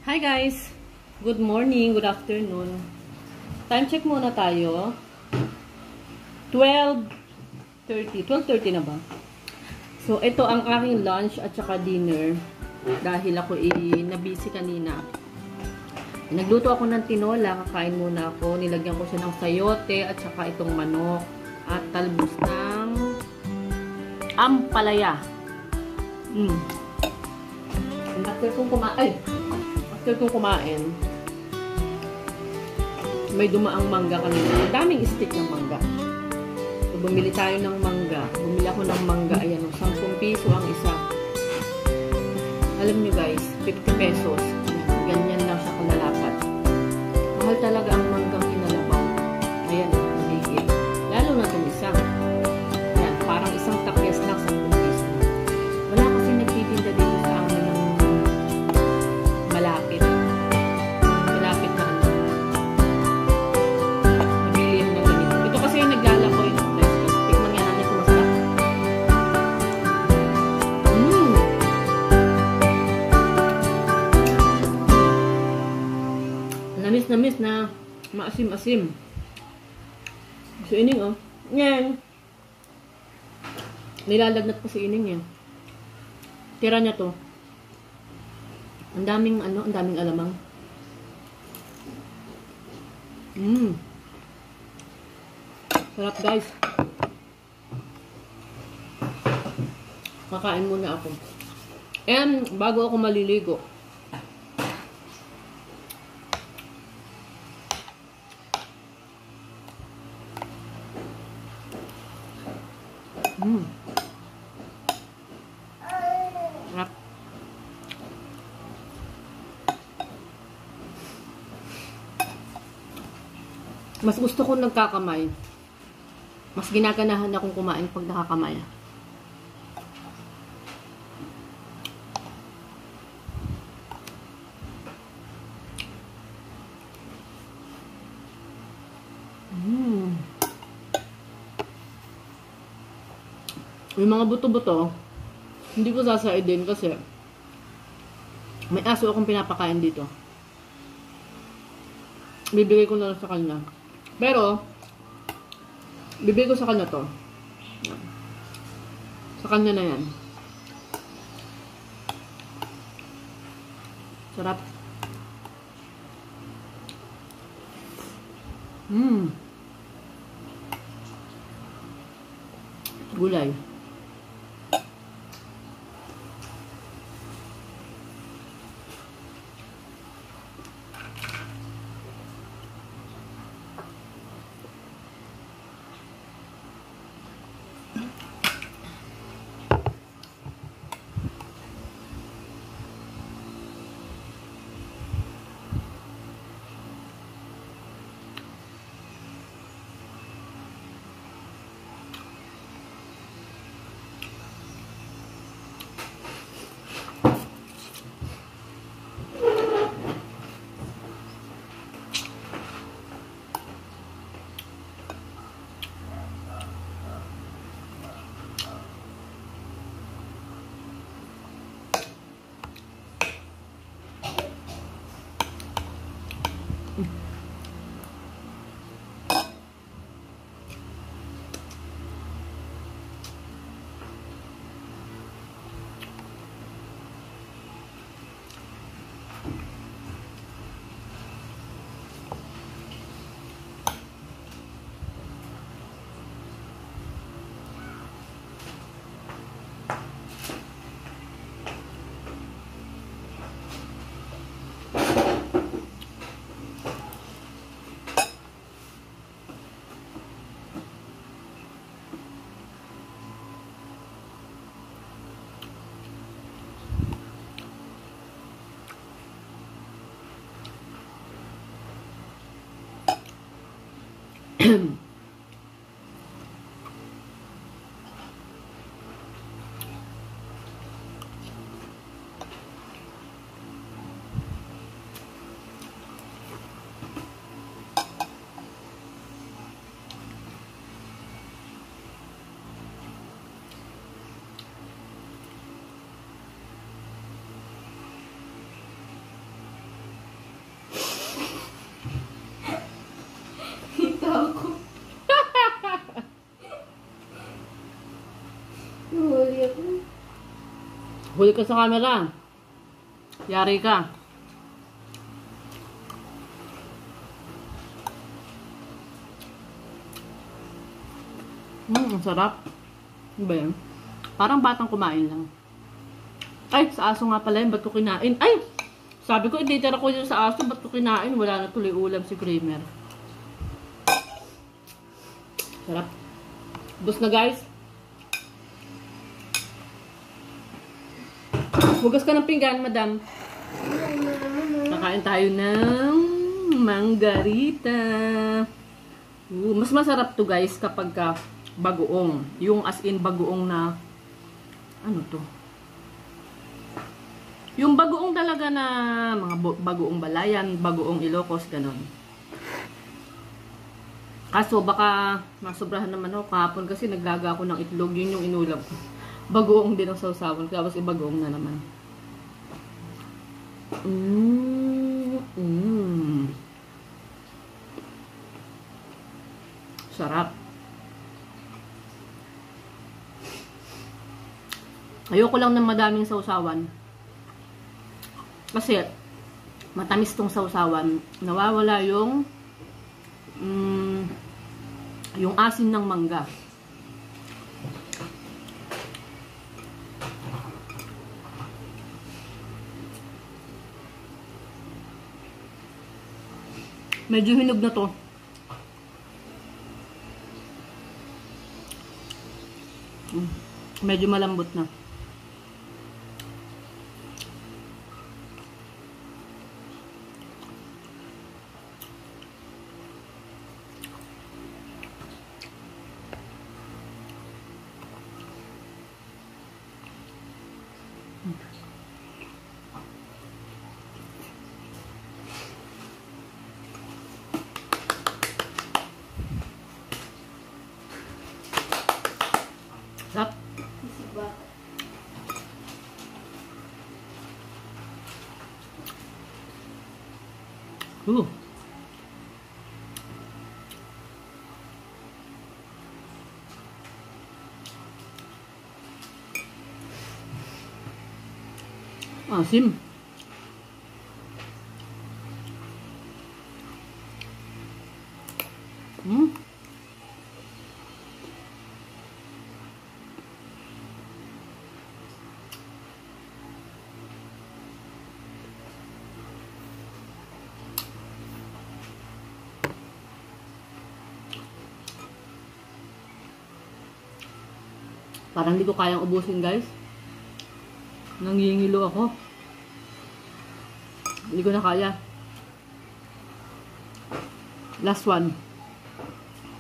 Hi guys! Good morning, good afternoon. Time check muna tayo. 12:30 na ba? So, ito ang aking lunch at saka dinner. Dahil ako nabisi kanina. Nagluto ako ng tinola, kakain muna ako. Nilagyan ko siya ng sayote at saka itong manok. At talbos ng ampalaya. After kong kumain, may dumaang mangga kanina. Daming stick ng mangga. So, bumili tayo ng mangga. Bumili ako ng mangga. Ayan, 10 piso ang isa. Alam nyo guys, 50 pesos. Ganyan lang siya kalalapat. Mahal talaga ang manggang kinalabaw. Ayan, nagigil. Lalo na itong isa. Ayan, parang isang takyas lang, 10 piso. Wala kasi nagtitinda dito sa amin ng malapit. Malapit na ano. Nabilihan ng ganito. Ito kasi yung naglalakoy. Tikman nga natin kung masarap. Namis na maasim-asim. So, ining oh. Ngayon, nilalagnat ko si ining yan. Tira niya to. Ang daming alamang. Sarap guys. Kakain muna ako. And bago ako maliligo, sarap. Mas gusto ko nagkakamay. Mas ginaganahan akong kumain pag nakakamay. Yung mga buto-buto, hindi ko sasaidin kasi may aso akong pinapakain dito. Bibigay ko na lang sa kanya. Pero, bibigay ko sa kanya to. Sa kanya na yan. Sarap. Gulay. Huli ka sa camera. Yari ka. Ang sarap. Ano ba yan? Parang batang kumain lang. Ay, sa aso nga pala yun. Ba't ko kinain? Ay! Sabi ko, ititira ko yun sa aso. Ba't ko kinain? Wala na tuloy ulam si Kramer. Sarap. Bus na guys. Hugas ka ng pinggan, madam. Kakain tayo ng manggarita. Mas masarap to guys kapag ka bagoong. Yung as in bagoong na ano to? Yung bagoong talaga na mga bagoong balayan, bagoong Ilocos, ganon. Kaso baka masobrahan naman ako kahapon kasi naglaga ako ng itlog. Yun yung inulam ko. Bagoong din ang sausawan. Tapos ibagoong na naman. Sarap. Ayoko lang ng madaming sausawan. Kasi matamis tong sausawan. Nawawala yung asin ng mangga. Medyo hinog na to. Medyo malambot na. Sarap. Asim. Parang hindi ko kayang ubusin, guys. Nangingilo ako. Hindi ko na kaya. Last one.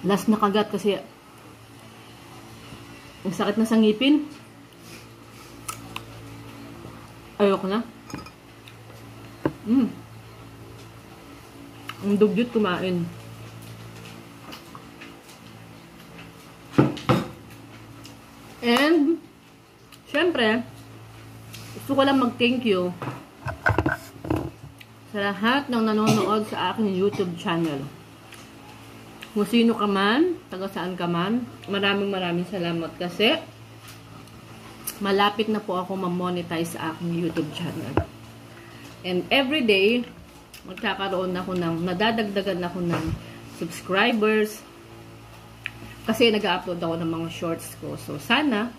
Last na kagat kasi ang sakit na sa ngipin. Ayoko na. Ang dugyot kumain. And, syempre, gusto ko lang mag-thank you sa lahat ng nanonood sa aking YouTube channel. Kung sino ka man, taga saan ka man, maraming salamat kasi malapit na po ako ma-monetize sa aking YouTube channel. And every day, magkakaroon ako nadadagdagan ako ng subscribers, kasi nag-upload ako ng mga shorts ko. So, sana,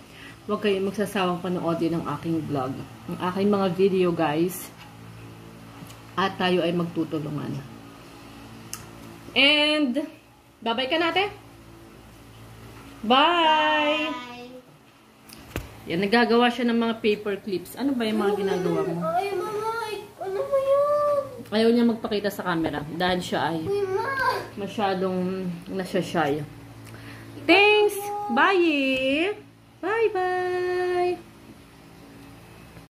huwag kayong magsasawang panoodin ng aking vlog. Ang aking mga video, guys. At tayo ay magtutulungan. And, bye-bye ka natin. Bye! Yan, nagagawa siya ng mga paper clips. Ano ba yung mga ginagawa mo? Ay, mama! Ano mo yun? Ayaw niya magpakita sa camera. Dahil siya ay masyadong nasya-shy. Thanks! Bye! Bye-bye!